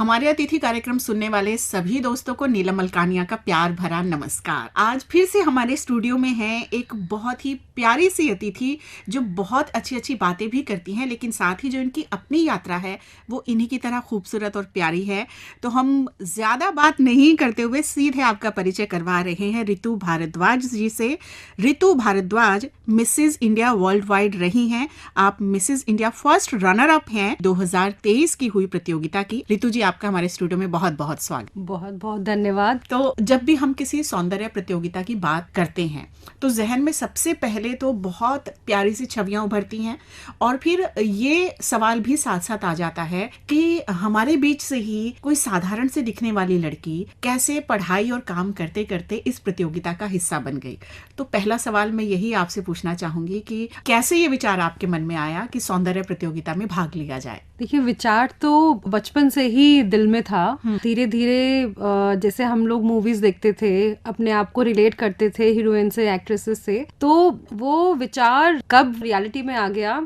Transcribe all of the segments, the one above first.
हमारे अतिथि कार्यक्रम सुनने वाले सभी दोस्तों को नीलम मलकानिया का प्यार भरा नमस्कार। आज फिर से हमारे स्टूडियो में है एक बहुत ही प्यारी सी अतिथि जो बहुत अच्छी अच्छी बातें भी करती हैं, लेकिन साथ ही जो इनकी अपनी यात्रा है वो इन्हीं की तरह खूबसूरत और प्यारी है। तो हम ज्यादा बात नहीं करते हुए सीधे आपका परिचय करवा रहे हैं रितु भारद्वाज जी से। Ritu Bhardwaj Mrs India worldwide रही हैं। आप Mrs India first runner up हैं 2023 की हुई प्रतियोगिता की। रितु जी, आपका हमारे स्टूडियो में बहुत बहुत स्वागत। बहुत बहुत धन्यवाद। तो जब भी हम किसी सौंदर्य प्रतियोगिता की बात करते हैं तो जहन में सबसे पहले तो बहुत प्यारी सी छवियां उभरती हैं, और फिर ये सवाल भी साथ साथ आ जाता है कि हमारे बीच से ही कोई साधारण से दिखने वाली लड़की कैसे पढ़ाई और काम करते करते इस प्रतियोगिता का हिस्सा बन गई। तो पहला सवाल मैं यही आपसे पूछना चाहूंगी कि कैसे ये विचार आपके मन में आया कि सौंदर्य प्रतियोगिता में भाग लिया जाए? देखिए, विचार तो बचपन से ही दिल में था। धीरे धीरे जैसे हम लोग मूवीज देखते थे, अपने आप को रिलेट करते थे हीरोइन से, एक्ट्रेसेस से, तो वो विचार कब रियलिटी में आ गया,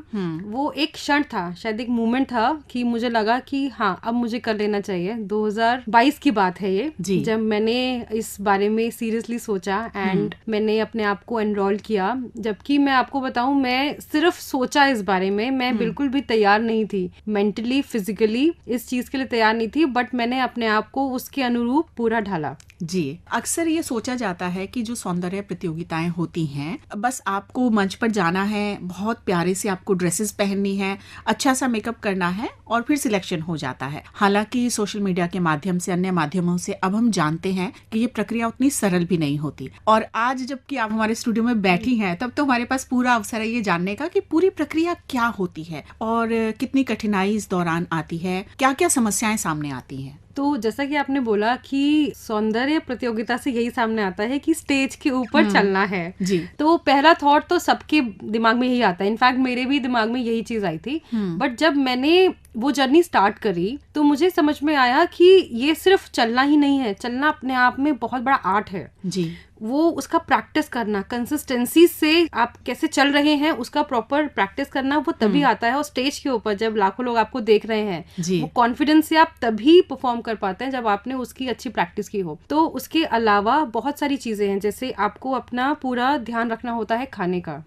वो एक क्षण था, शायद एक मोमेंट था कि मुझे लगा कि हाँ, अब मुझे कर लेना चाहिए। 2022 की बात है ये, जब मैंने इस बारे में सीरियसली सोचा एंड मैंने अपने आप को एनरोल किया। जबकि मैं आपको बताऊं, मैं सिर्फ सोचा इस बारे में, मैं बिल्कुल भी तैयार नहीं थी, मेंटली फिजिकली इस चीज के लिए तैयार नहीं थी, बट मैंने अपने आप को उसके अनुरूप पूरा ढाला। जी, अक्सर ये सोचा जाता है कि जो सौंदर्य प्रतियोगिताएं होती हैं, बस आपको मंच पर जाना है, बहुत प्यारे से आपको ड्रेसेस पहननी है, अच्छा सा मेकअप करना है और फिर सिलेक्शन हो जाता है। हालांकि सोशल मीडिया के माध्यम से, अन्य माध्यमों से अब हम जानते हैं कि ये प्रक्रिया उतनी सरल भी नहीं होती। और आज जबकि आप हमारे स्टूडियो में बैठी हैं, तब तो हमारे पास पूरा अवसर है ये जानने का कि पूरी प्रक्रिया क्या होती है और कितनी कठिनाई इस दौरान आती है, क्या क्या समस्याएं सामने आती हैं। तो जैसा कि आपने बोला कि सौंदर्य प्रतियोगिता से यही सामने आता है कि स्टेज के ऊपर चलना है जी। तो पहला थॉट तो सबके दिमाग में यही आता है। इनफैक्ट मेरे भी दिमाग में यही चीज आई थी। बट जब मैंने वो जर्नी स्टार्ट करी तो मुझे समझ में आया कि ये सिर्फ चलना ही नहीं है, चलना अपने आप में बहुत बड़ा आर्ट है जी। वो उसका प्रैक्टिस करना, कंसिस्टेंसी से आप कैसे चल रहे हैं उसका प्रॉपर प्रैक्टिस करना, वो तभी आता है। और स्टेज के ऊपर जब लाखों लोग आपको देख रहे हैं, वो कॉन्फिडेंस से आप तभी परफॉर्म कर पाते हैं जब आपने उसकी अच्छी प्रैक्टिस की हो। तो उसके अलावा बहुत सारी चीजें हैं, जैसे आपको अपना पूरा ध्यान रखना होता है खाने का,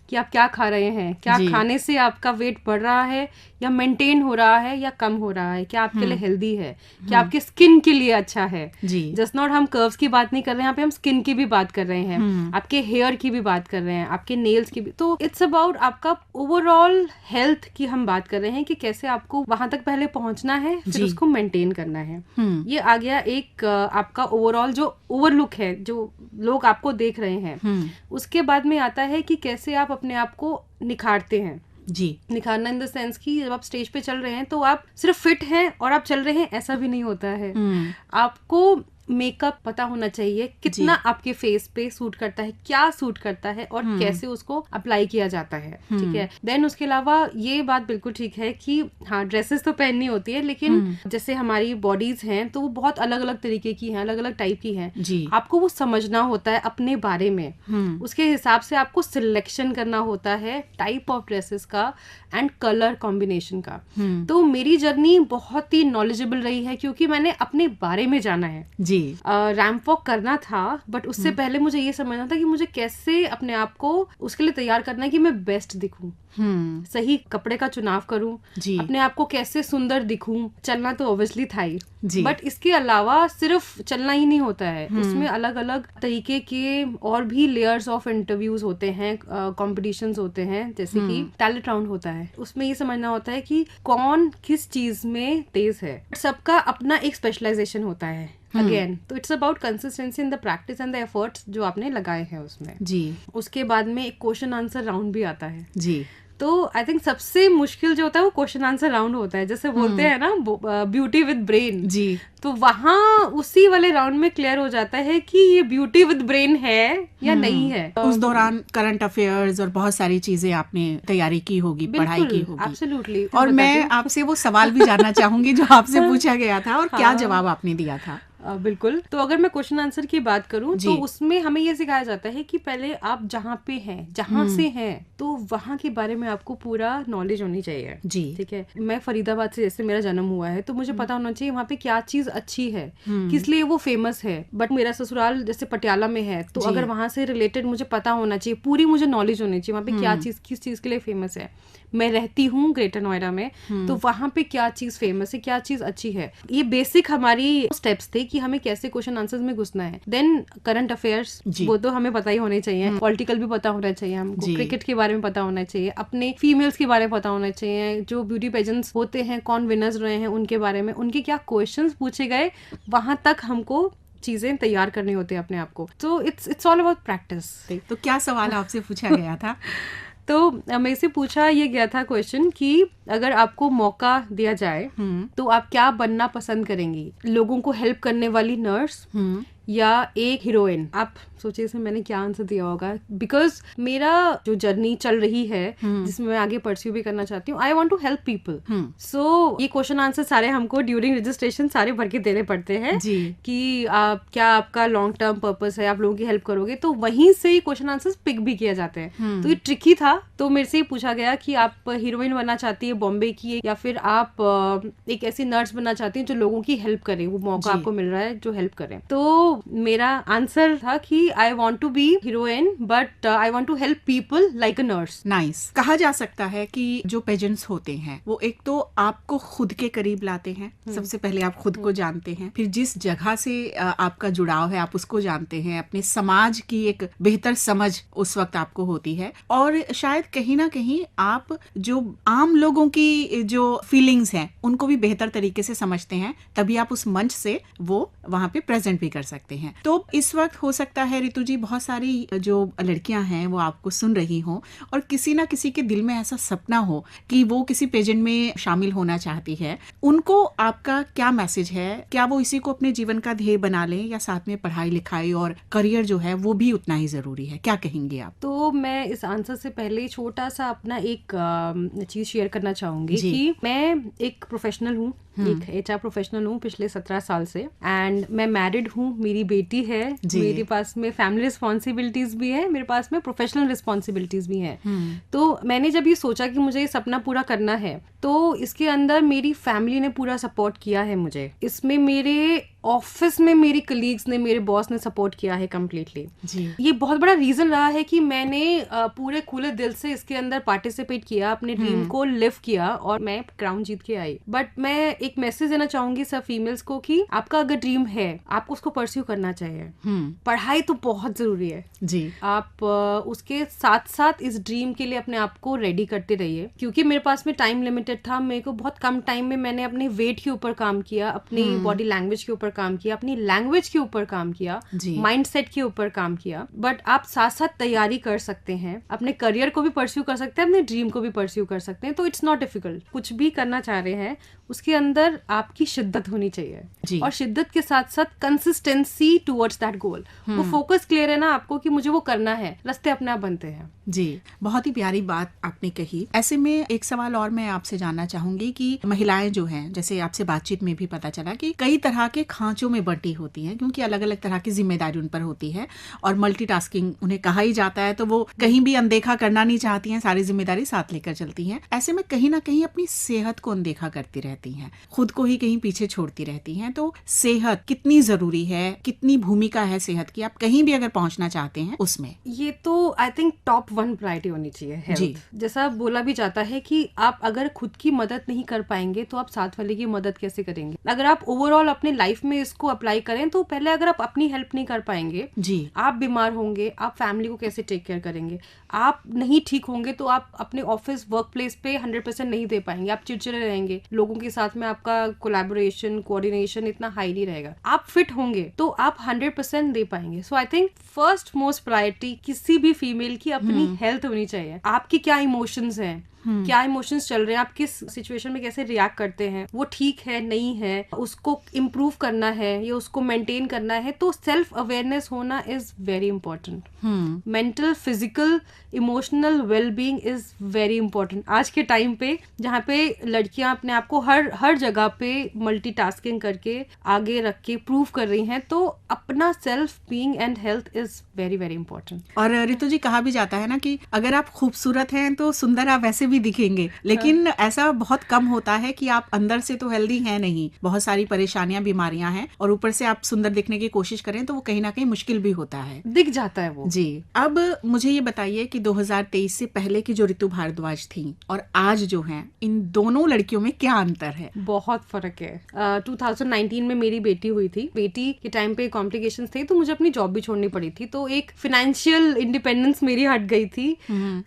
कि आप क्या खा रहे हैं, क्या खाने से आपका वेट बढ़ रहा है या मेंटेन हो रहा है या कम हो रहा है, क्या आपके लिए हेल्दी है, क्या आपके स्किन के लिए अच्छा है। जस्ट नॉट हम कर्व्स की बात नहीं कर रहे हैं यहाँ पे, हम स्किन की भी बात कर रहे हैं, आपके हेयर की भी बात कर रहे हैं, आपके नेल्स की भी। तो इट्स अबाउट आपका ओवरऑल हेल्थ की हम बात कर रहे हैं कि कैसे आपको वहां तक पहले पहुंचना है, फिर उसको मेंटेन करना है। ये आ गया एक आपका ओवरऑल जो ओवरलुक है, जो लोग आपको देख रहे हैं। उसके बाद में आता है कि कैसे आप अपने आप को निखारते हैं। जी, निखारना इन द सेंस कि जब आप स्टेज पे चल रहे हैं तो आप सिर्फ फिट हैं और आप चल रहे हैं, ऐसा भी नहीं होता है। आपको मेकअप पता होना चाहिए, कितना आपके फेस पे सूट करता है, क्या सूट करता है और कैसे उसको अप्लाई किया जाता है। ठीक है। देन उसके अलावा ये बात बिल्कुल ठीक है कि हाँ, ड्रेसेस तो पहननी होती है, लेकिन जैसे हमारी बॉडीज हैं तो वो बहुत अलग अलग तरीके की हैं, अलग अलग टाइप की हैं। आपको वो समझना होता है अपने बारे में, उसके हिसाब से आपको सिलेक्शन करना होता है टाइप ऑफ ड्रेसेस का एंड कलर कॉम्बिनेशन का। तो मेरी जर्नी बहुत ही नॉलेजेबल रही है, क्योंकि मैंने अपने बारे में जाना है। रैंप वॉक करना था, बट उससे पहले मुझे ये समझना था कि मुझे कैसे अपने आप को उसके लिए तैयार करना है कि मैं बेस्ट दिखूं, सही कपड़े का चुनाव करूं, अपने आप को कैसे सुंदर दिखूं। चलना तो ऑब्वियसली था ही, बट इसके अलावा सिर्फ चलना ही नहीं होता है, उसमें अलग अलग तरीके के और भी लेयर्स ऑफ इंटरव्यूज होते हैं, कॉम्पिटिशंस होते हैं, जैसे कि टैलेंट राउंड होता है। उसमें ये समझना होता है कि कौन किस चीज में तेज है। सबका अपना एक स्पेशलाइजेशन होता है अगेन। तो it's about consistency in the practice and the efforts जो आपने लगाए हैं उसमें। उसके बाद में एक क्वेश्चन आंसर राउंड भी आता है। तो आई थिंक सबसे मुश्किल जो होता है वो क्वेश्चन आंसर राउंड होता है, जैसे बोलते हैं ना ब्यूटी विद ब्रेन। तो वहाँ उसी वाले राउंड में क्लियर हो जाता है कि ये ब्यूटी विद ब्रेन है या नहीं है। उस दौरान करंट अफेयर्स और बहुत सारी चीजें आपने तैयारी की होगी, पढ़ाई की होगी। एब्सोल्युटली। और मैं आपसे वो सवाल भी जानना चाहूंगी जो आपसे पूछा गया था और क्या जवाब आपने दिया था। बिल्कुल। तो अगर मैं क्वेश्चन आंसर की बात करूं तो उसमें हमें ये सिखाया जाता है कि पहले आप जहाँ पे हैं, जहाँ से हैं, तो वहाँ के बारे में आपको पूरा नॉलेज होनी चाहिए जी। ठीक है, मैं फरीदाबाद से जैसे मेरा जन्म हुआ है तो मुझे पता होना चाहिए वहाँ पे क्या चीज अच्छी है, किस लिए वो फेमस है। बट मेरा ससुराल जैसे पटियाला में है तो अगर वहाँ से रिलेटेड मुझे पता होना चाहिए, पूरी मुझे नॉलेज होनी चाहिए वहाँ पे क्या चीज किस चीज के लिए फेमस है। मैं रहती हूँ ग्रेटर नोएडा में, तो वहाँ पे क्या चीज फेमस है, क्या चीज अच्छी है। ये बेसिक हमारी स्टेप्स थे कि हमें कैसे क्वेश्चन आंसर्स में घुसना है। देन करंट अफेयर्स, वो तो हमें पता ही होने चाहिए। पॉलिटिकल भी पता होना चाहिए हमको, क्रिकेट के बारे में पता होना चाहिए, अपने फीमेल्स के बारे में पता होना चाहिए, जो ब्यूटी पेजेंट्स होते हैं, कौन विनर्स रहे हैं उनके बारे में, उनके क्या क्वेश्चंस पूछे गए, वहां तक हमको चीजें तैयार करनी होती है अपने आप को। तो इट्स ऑल अबाउट प्रैक्टिस। तो क्या सवाल आपसे पूछा गया था? तो मेरे से पूछा ये गया था क्वेश्चन कि अगर आपको मौका दिया जाए तो आप क्या बनना पसंद करेंगी? लोगों को हेल्प करने वाली नर्स या एक हीरोइन? आप सोचिए इसमें मैंने क्या आंसर दिया होगा। बिकॉज मेरा जो जर्नी चल रही है जिसमें मैं आगे परस्यू भी करना चाहती हूँ, I want to help people. So ये क्वेश्चन आंसर सारे हमको ड्यूरिंग रजिस्ट्रेशन सारे भर के देने पड़ते हैं कि आप क्या आपका लॉन्ग टर्म पर्पस है, आप लोगों की हेल्प करोगे, तो वहीं से ही क्वेश्चन आंसर पिक भी किया जाते हैं। तो ये ट्रिकी था। तो मेरे से पूछा गया कि आप हीरोइन बनना चाहती है बॉम्बे की, या फिर आप एक ऐसी नर्स बनना चाहती है जो लोगों की हेल्प करे, वो मौका आपको मिल रहा है जो हेल्प करे। तो मेरा आंसर था कि I want to be heroine but I want to help people like a nurse. Nice. कहा जा सकता है कि जो पेजेंट्स होते हैं वो एक तो आपको खुद के करीब लाते हैं। सबसे पहले आप खुद को जानते हैं, फिर जिस जगह से आपका जुड़ाव है आप उसको जानते हैं, अपने समाज की एक बेहतर समझ उस वक्त आपको होती है, और शायद कहीं ना कहीं आप जो आम लोगों की जो फीलिंग्स हैं उनको भी बेहतर तरीके से समझते हैं, तभी आप उस मंच से वो वहाँ पे प्रेजेंट भी कर सकते हैं। तो इस वक्त हो सकता है ऋतु जी बहुत सारी जो लड़कियां हैं वो आपको सुन रही हों और किसी ना किसी के दिल में ऐसा सपना हो कि वो किसी पेजेंट में शामिल होना चाहती है। उनको आपका क्या मैसेज है? क्या वो इसी को अपने जीवन का ध्येय बना लें या साथ में पढ़ाई लिखाई और करियर जो है वो भी उतना ही जरूरी है? क्या कहेंगे आप? तो मैं इस आंसर से पहले छोटा सा अपना एक चीज शेयर करना चाहूंगी कि मैं एक प्रोफेशनल हूँ, एक HR प्रोफेशनल हूँ पिछले 17 साल से, एंड मैं मैरिड हूँ, मेरी बेटी है, मेरे पास में फैमिली रिस्पॉन्सिबिलिटीज भी है, मेरे पास में प्रोफेशनल रिस्पॉन्सिबिलिटीज भी हैं। तो मैंने जब ये सोचा कि मुझे ये सपना पूरा करना है तो इसके अंदर मेरी फैमिली ने पूरा सपोर्ट किया है मुझे। इसमें मेरे ऑफिस में मेरी कलीग्स ने, मेरे बॉस ने सपोर्ट किया है कम्प्लीटली। ये बहुत बड़ा रीजन रहा है कि मैंने पूरे खुले दिल से इसके अंदर पार्टिसिपेट किया, अपने ड्रीम को लिव किया और मैं क्राउन जीत के आई। बट मैं एक मैसेज देना चाहूंगी सब फीमेल्स को कि आपका अगर ड्रीम है आपको उसको परस्यू करना चाहिए। पढ़ाई तो बहुत जरूरी है जी। आप उसके साथ साथ इस ड्रीम के लिए अपने आप को रेडी करते रहिए, क्योंकि मेरे पास में टाइम लिमिटेड था। मेरे को बहुत कम टाइम में मैंने अपने वेट के ऊपर काम किया, अपनी बॉडी लैंग्वेज के ऊपर काम किया, अपनी लैंग्वेज के ऊपर काम किया, माइंडसेट के ऊपर काम किया। बट आप साथ साथ तैयारी कर सकते हैं, अपने करियर को भी परस्यू कर सकते हैं, अपने ड्रीम को भी परस्यू कर सकते हैं। तो इट्स नॉट डिफिकल्ट। कुछ भी करना चाह रहे हैं उसके अंदर आपकी शिद्दत होनी चाहिए, और शिद्दत के साथ साथ कंसिस्टेंसी टुवर्ड्स दैट गोल। वो फोकस क्लियर है ना आपको कि मुझे वो करना है, रास्ते अपने आप बनते हैं। जी, बहुत ही प्यारी बात आपने कही। ऐसे में एक सवाल और मैं आपसे जानना चाहूंगी कि महिलाएं जो हैं, जैसे आपसे बातचीत में भी पता चला कि कई तरह के खांचों में बंटी होती हैं, क्योंकि अलग अलग तरह की जिम्मेदारी उन पर होती है और मल्टीटास्किंग उन्हें कहा ही जाता है, तो वो कहीं भी अनदेखा करना नहीं चाहती हैं, सारी जिम्मेदारी साथ लेकर चलती हैं। ऐसे में कहीं ना कहीं अपनी सेहत को अनदेखा करती रहती हैं, खुद को ही कहीं पीछे छोड़ती रहती हैं। तो सेहत कितनी जरूरी है, कितनी भूमिका है सेहत की, आप कहीं भी अगर पहुंचना चाहते हैं उसमें? ये तो आई थिंक टॉप 1 प्रायोरिटी होनी चाहिए हेल्थ। जैसा बोला भी जाता है कि आप अगर खुद की मदद नहीं कर पाएंगे तो आप साथ वाले की मदद कैसे करेंगे। अगर आप ओवरऑल अपने लाइफ में इसको अप्लाई करें तो पहले अगर आप अपनी हेल्प नहीं कर पाएंगे जी, आप बीमार होंगे, आप फैमिली को कैसे टेक केयर करेंगे? आप नहीं ठीक होंगे तो आप अपने ऑफिस वर्क प्लेस पे 100% नहीं दे पाएंगे, आप चिड़चिड़े रहेंगे, लोगों के साथ में आपका कोलैबोरेशन कोऑर्डिनेशन इतना हाई नहीं रहेगा। आप फिट होंगे तो आप 100% दे पाएंगे। So I think first most priority किसी भी फीमेल की अपनी हेल्थ होनी चाहिए। आपकी क्या इमोशंस हैं, क्या इमोशंस चल रहे हैं, आप किस सिचुएशन में कैसे रिएक्ट करते हैं, वो ठीक है नहीं है, उसको इम्प्रूव करना है या उसको मेंटेन करना है, तो सेल्फ अवेयरनेस होना is very important. Mental, physical, emotional wellbeing is very important आज के टाइम पे, जहाँ पे लड़कियां अपने आप को हर जगह पे मल्टीटास्किंग करके आगे रख के प्रूव कर रही हैं. तो अपना self being and health is very very important. और रितु जी, कहा भी जाता है ना कि अगर आप खूबसूरत हैं तो सुंदर आप वैसे भी दिखेंगे, लेकिन ऐसा बहुत कम होता है कि आप अंदर से तो हेल्दी हैं नहीं, बहुत सारी परेशानियां, बीमारियां हैं, और ऊपर से आप सुंदर दिखने की कोशिश करें तो वो कहीं ना कहीं मुश्किल भी होता है, दिख जाता है वो. जी. अब मुझे ये बताइए कि 2023 से पहले की जो रितु भारद्वाज थी और आज जो है, इन दोनों लड़कियों में क्या अंतर है? बहुत फर्क है. 2019 में मेरी बेटी हुई थी. बेटी के टाइम पे कॉम्प्लिकेशंस थे तो मुझे अपनी जॉब भी छोड़नी पड़ी थी, तो एक फाइनेंशियल इंडिपेंडेंस मेरी हट गई थी.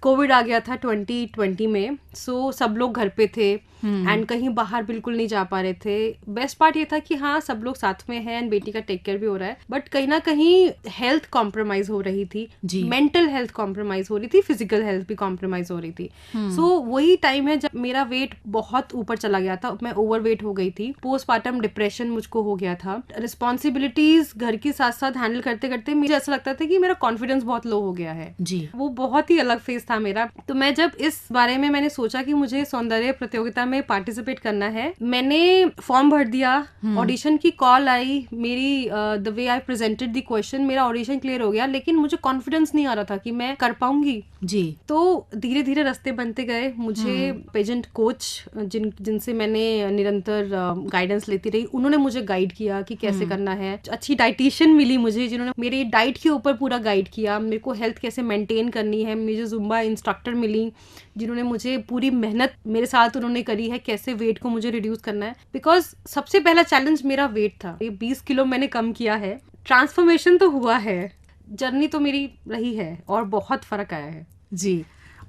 कोविड आ गया था 2020 में, सो सब लोग घर पे थे एंड कहीं बाहर बिल्कुल नहीं जा पा रहे थे. बेस्ट पार्ट ये था कि हाँ, सब लोग साथ में हैं एंड बेटी का टेक केयर भी हो रहा है, बट कहीं ना कहीं हेल्थ कॉम्प्रोमाइज हो रही थी, मेंटल हेल्थ कॉम्प्रोमाइज हो रही थी, फिजिकल हेल्थ भी कॉम्प्रोमाइज हो रही थी. सो वही टाइम है जब मेरा वेट बहुत ऊपर चला गया था, मैं ओवरवेट हो गई थी, पोस्टपार्टम डिप्रेशन मुझको हो गया था, रिस्पॉन्सिबिलिटीज घर के साथ साथ हैंडल करते करते मुझे ऐसा लगता था कि मेरा कॉन्फिडेंस बहुत लो हो गया है जी. वो बहुत ही अलग फेज था मेरा. तो मैं जब इस बारे में मैंने सोचा कि मुझे सौंदर्य प्रतियोगिता में पार्टिसिपेट करना है, मैंने फॉर्म भर दिया, ऑडिशन की कॉल आई मेरी, the way I presented the question, मेरा ऑडिशन क्लियर हो गया, लेकिन मुझे कॉन्फिडेंस नहीं आ रहा था कि मैं कर पाऊंगी जी. तो धीरे धीरे रास्ते बनते गए. मुझे पेजेंट कोच जिनसे मैंने निरंतर गाइडेंस लेती रही, उन्होंने मुझे गाइड किया कि कैसे करना है. अच्छी डाइटिशियन मिली मुझे जिन्होंने मेरे डाइट के ऊपर पूरा गाइड किया, मेरे को हेल्थ कैसे मेंटेन करनी है. मुझे जुम्बा इंस्ट्रक्टर मिली जिन्होंने मुझे पूरी मेहनत मेरे साथ उन्होंने करी है कैसे वेट को मुझे रिड्यूस करना है, बिकॉज सबसे पहला चैलेंज मेरा वेट था. ये 20 किलो मैंने कम किया है. ट्रांसफॉर्मेशन तो हुआ है, जर्नी तो मेरी रही है और बहुत फर्क आया है जी.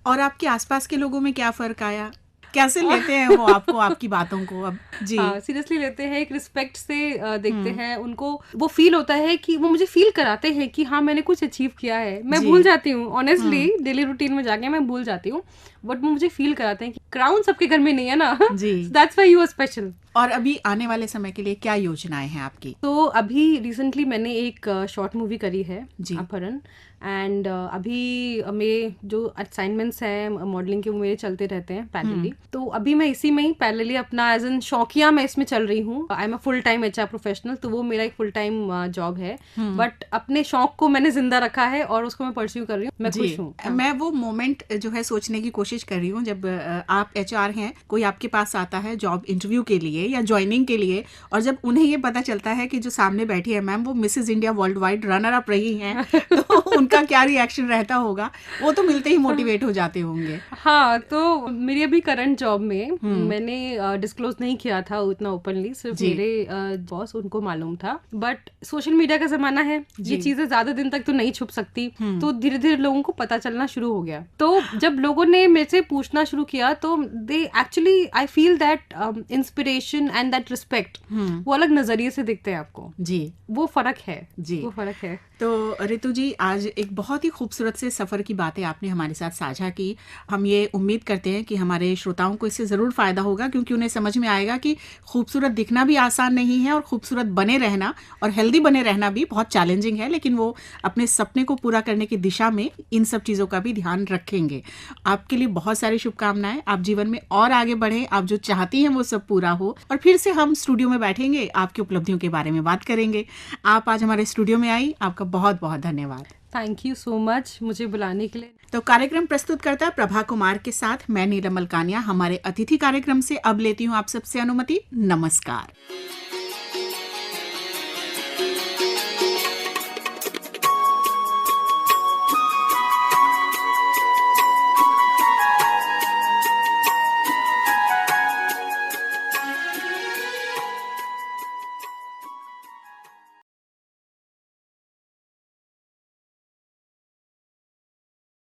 और आपके आसपास के लोगों में क्या फर्क आया, कैसे लेते हैं वो आपको, आपकी बातों को? अब जी, सीरियसली लेते हैं, एक रिस्पेक्ट से देखते हैं उनको. वो फील होता है कि वो मुझे फील कराते हैं कि हाँ, मैंने कुछ अचीव किया है. मैं भूल जाती हूँ ऑनेस्टली, डेली रूटीन में जाके मैं भूल जाती हूँ, बट मुझे फील कराते हैं कि क्राउन सबके घर में नहीं है ना जी. That's why you are special. और अभी आने वाले समय के लिए क्या योजनाएं हैं आपकी? तो अभी रिसेंटली मैंने एक शॉर्ट मूवी करी है, अपहरण, एंड अभी मेरे जो असाइनमेंट्स हैं मॉडलिंग के वो मेरे चलते रहते हैं पैरेलली. तो अभी मैं इसी में ही पैरेलली अपना एज एन शौकिया मैं इसमें चल रही हूँ. I am a full time HR professional, तो वो मेरा एक फुल टाइम जॉब है, बट अपने शौक को मैंने जिंदा रखा है और उसको मैं परस्यू कर रही हूँ. मैं खुश हूँ. मैं वो मोमेंट जो है सोचने की कोशिश कर रही हूँ जब आप HR हैं, कोई आपके पास आता है जॉब इंटरव्यू के लिए या ज्वाइनिंग के लिए, और जब उन्हें ये पता चलता है कि जो सामने बैठी है मैम वो Mrs India world wide runner up रही हैं, तो उनका क्या रिएक्शन रहता होगा, वो तो मिलते ही मोटिवेट हो जाते होंगे. हाँ, तो मेरी अभी करंट जॉब में मैंने डिस्क्लोज नहीं किया था उतना ओपनली, सिर्फ मेरे बॉस उनको मालूम था, बट सोशल मीडिया का जमाना है, ये चीजें ज्यादा दिन तक तो नहीं छुप सकती, तो धीरे धीरे लोगों को पता चलना शुरू हो गया. तो जब लोगों ने मेरे से पूछना शुरू किया तो they actually, I feel that inspiration and that respect वो अलग नजरिए से दिखते हैं आपको जी. वो फर्क है जी, वो फर्क है. तो रितु जी, आज एक बहुत ही खूबसूरत से सफ़र की बातें आपने हमारे साथ साझा की. हम ये उम्मीद करते हैं कि हमारे श्रोताओं को इससे ज़रूर फ़ायदा होगा, क्योंकि उन्हें समझ में आएगा कि खूबसूरत दिखना भी आसान नहीं है और खूबसूरत बने रहना और हेल्दी बने रहना भी बहुत चैलेंजिंग है, लेकिन वो अपने सपने को पूरा करने की दिशा में इन सब चीज़ों का भी ध्यान रखेंगे. आपके लिए बहुत सारी शुभकामनाएं. आप जीवन में और आगे बढ़ें, आप जो चाहती हैं वो सब पूरा हो, और फिर से हम स्टूडियो में बैठेंगे, आपकी उपलब्धियों के बारे में बात करेंगे. आप आज हमारे स्टूडियो में आई, आपका बहुत बहुत धन्यवाद. थैंक यू सो मच मुझे बुलाने के लिए. तो कार्यक्रम प्रस्तुतकर्ता प्रभा कुमार के साथ मैं नीलम मलकानिया हमारे अतिथि कार्यक्रम से अब लेती हूँ आप सबसे अनुमति. नमस्कार.